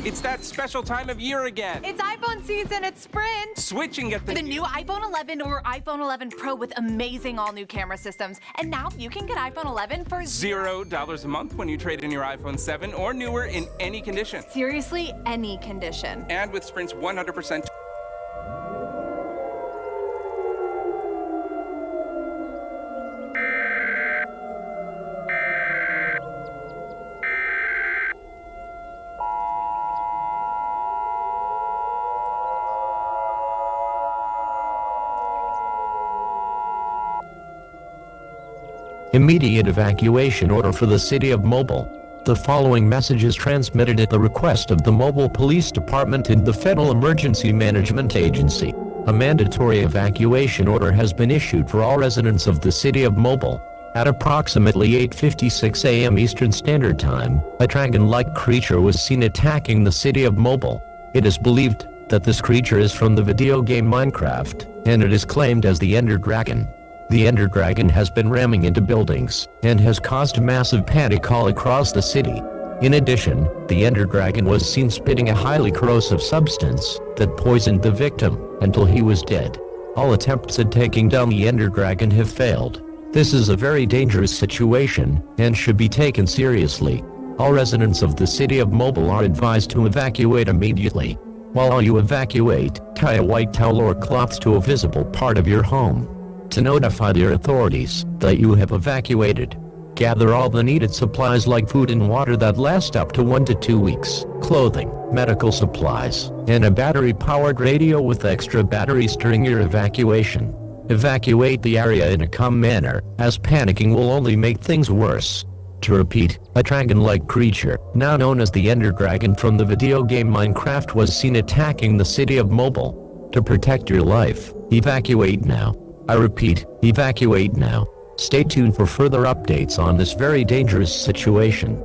It's that special time of year again. It's iPhone season at Sprint. Switch and get The new iPhone 11 or iPhone 11 Pro with amazing all-new camera systems. And now you can get iPhone 11 for $0 a month when you trade in your iPhone 7 or newer in any condition. seriously any condition. And with Sprint's 100% Immediate evacuation order for the city of Mobile. The following message is transmitted at the request of the Mobile Police Department and the Federal Emergency Management Agency. A mandatory evacuation order has been issued for all residents of the city of Mobile. At approximately 8:56 a.m. Eastern Standard Time, a dragon-like creature was seen attacking the city of Mobile. It is believed that this creature is from the video game Minecraft, and it is claimed as the Ender Dragon. The Ender Dragon has been ramming into buildings and has caused massive panic all across the city. In addition, the Ender Dragon was seen spitting a highly corrosive substance that poisoned the victim until he was dead. All attempts at taking down the Ender Dragon have failed. This is a very dangerous situation and should be taken seriously. All residents of the city of Mobile are advised to evacuate immediately. While you evacuate, tie a white towel or cloth to a visible part of your home to notify the authorities that you have evacuated. Gather all the needed supplies like food and water that last up to 1 to 2 weeks, clothing, medical supplies, and a battery-powered radio with extra batteries during your evacuation. Evacuate the area in a calm manner, as panicking will only make things worse. To repeat, a dragon-like creature, now known as the Ender Dragon from the video game Minecraft, was seen attacking the city of Mobile. To protect your life, evacuate now. I repeat, evacuate now. Stay tuned for further updates on this very dangerous situation.